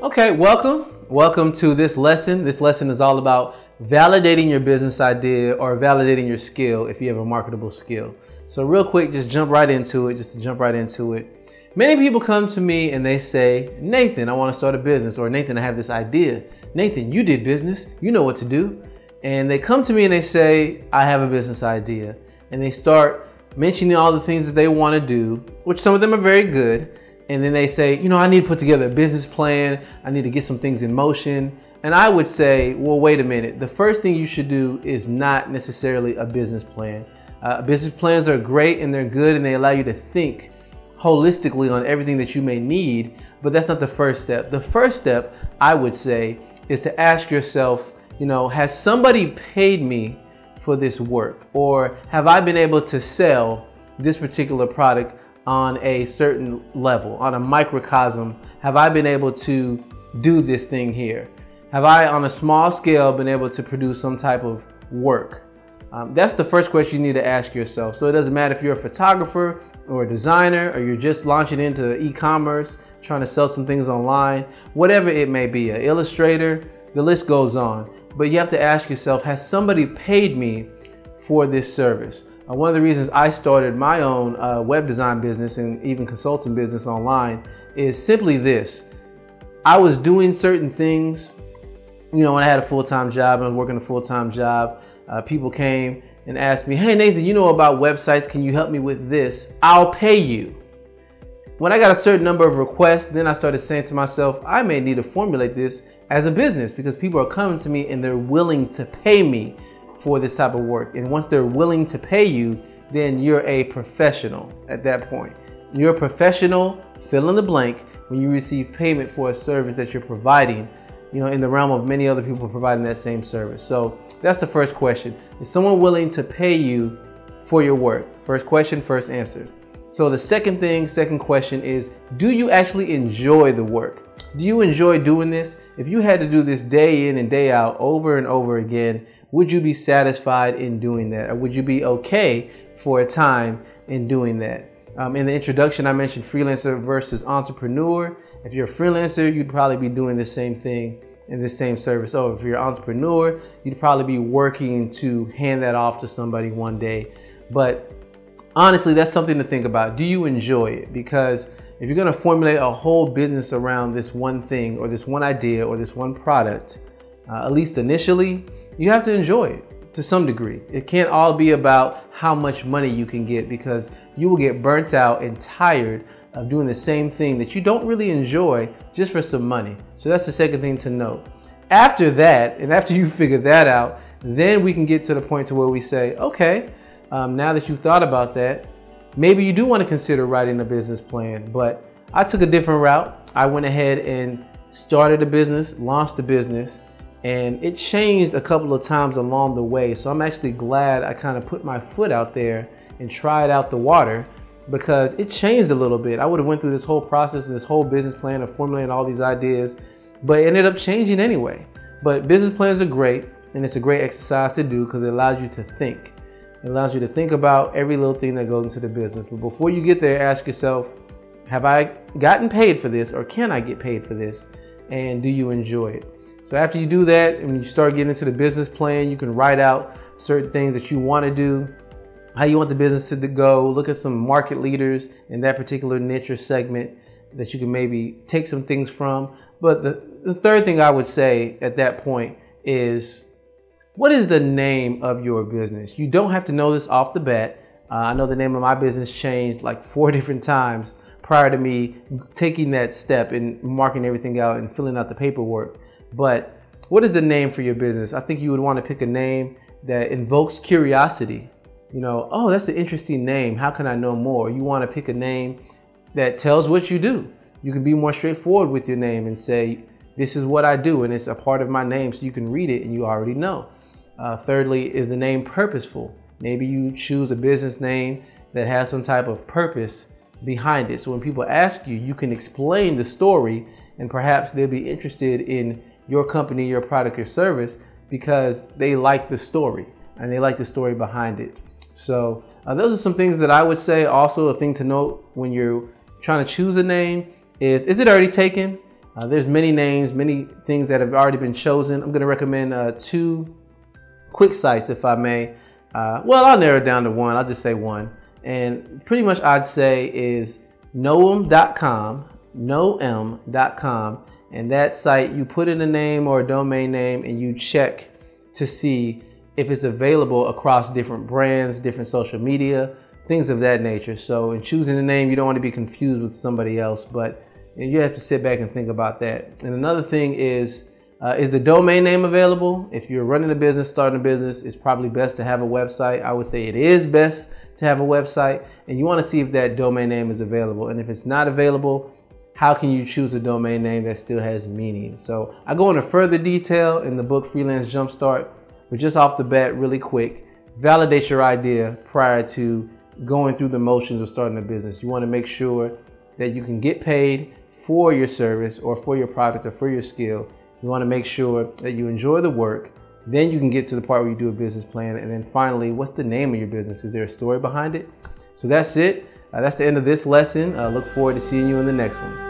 Okay, welcome to this lesson. This lesson is all about validating your business idea or validating your skill if you have a marketable skill. So real quick, just to jump right into it. Many people come to me and they say, Nathan, I want to start a business, or Nathan, I have this idea. Nathan, you did business, you know what to do. And they come to me and they say, I have a business idea. And they start mentioning all the things that they want to do, which some of them are very good. And then they say, I need to put together a business plan. I need to get some things in motion. And I would say, well, wait a minute. The first thing you should do is not necessarily a business plan. Business plans are great and they're good and they allow you to think holistically on everything that you may need, but that's not the first step. The first step, I would say, is to ask yourself, has somebody paid me for this work? Or have I been able to sell this particular product on a certain level, on a microcosm? Have I been able to do this thing here? Have I, on a small scale, been able to produce some type of work? That's the first question you need to ask yourself. So it doesn't matter if you're a photographer or a designer, or you're just launching into e-commerce, trying to sell some things online, whatever it may be, an illustrator, the list goes on. But you have to ask yourself, has somebody paid me for this service? One of the reasons I started my own web design business and even consulting business online is simply this. I was doing certain things, when I had a full-time job, I was working a full-time job. People came and asked me, hey Nathan, you know about websites, can you help me with this? I'll pay you. When I got a certain number of requests, then I started saying to myself, I may need to formulate this as a business because people are coming to me and they're willing to pay me for this type of work. And once they're willing to pay you, then you're a professional at that point. You're a professional, fill in the blank, when you receive payment for a service that you're providing, in the realm of many other people providing that same service. So that's the first question. Is someone willing to pay you for your work? First question, first answer. So the second question is, do you actually enjoy the work? Do you enjoy doing this? If you had to do this day in and day out over and over again, would you be satisfied in doing that? Or would you be okay for a time in doing that? In the introduction, I mentioned freelancer versus entrepreneur. If you're a freelancer, you'd probably be doing the same thing in the same service. So if you're an entrepreneur, you'd probably be working to hand that off to somebody one day. But honestly, that's something to think about. Do you enjoy it? Because if you're going to formulate a whole business around this one thing or this one idea or this one product, at least initially, you have to enjoy it to some degree. It can't all be about how much money you can get, because you will get burnt out and tired of doing the same thing that you don't really enjoy just for some money. So that's the second thing to note. After that, and after you figure that out, then we can get to the point to where we say, okay, now that you've thought about that, maybe you do want to consider writing a business plan. But I took a different route. I went ahead and started a business, launched a business, and it changed a couple of times along the way. So I'm actually glad I kind of put my foot out there and tried out the water, because it changed a little bit. I would have went through this whole process and this whole business plan of formulating all these ideas, but it ended up changing anyway. But business plans are great, and it's a great exercise to do because it allows you to think. It allows you to think about every little thing that goes into the business. But before you get there, ask yourself, have I gotten paid for this, or can I get paid for this? And do you enjoy it? So after you do that, and you start getting into the business plan, you can write out certain things that you want to do, how you want the business to go, look at some market leaders in that particular niche or segment that you can maybe take some things from. But the third thing I would say at that point is, what is the name of your business? You don't have to know this off the bat. I know the name of my business changed like 4 different times prior to me taking that step and marking everything out and filling out the paperwork. But what is the name for your business? I think you would want to pick a name that invokes curiosity. Oh, that's an interesting name. How can I know more? You want to pick a name that tells what you do. You can be more straightforward with your name and say, this is what I do, and it's a part of my name, so you can read it and you already know. Thirdly, is the name purposeful? Maybe you choose a business name that has some type of purpose behind it. So when people ask you, you can explain the story, and perhaps they'll be interested in your company, your product, your service, because they like the story and they like the story behind it. So those are some things that I would say. Also, a thing to note when you're trying to choose a name is it already taken? There's many names, many things that have already been chosen. I'm going to recommend 2 quick sites, if I may. Well, I'll narrow it down to one. I'll just say one. And pretty much I'd say is noem.com, noem.com. And that site, you put in a name or a domain name and you check to see if it's available across different brands, different social media, things of that nature. So in choosing a name, you don't want to be confused with somebody else, but you have to sit back and think about that. And another thing is the domain name available? If you're running a business, starting a business, it's probably best to have a website. I would say it is best to have a website, and you want to see if that domain name is available. And if it's not available, how can you choose a domain name that still has meaning? So I go into further detail in the book Freelance Jumpstart, but just off the bat, really quick, validate your idea prior to going through the motions of starting a business. You want to make sure that you can get paid for your service or for your product or for your skill. You want to make sure that you enjoy the work. Then you can get to the part where you do a business plan. And then finally, what's the name of your business? Is there a story behind it? So that's it. That's the end of this lesson. I look forward to seeing you in the next one.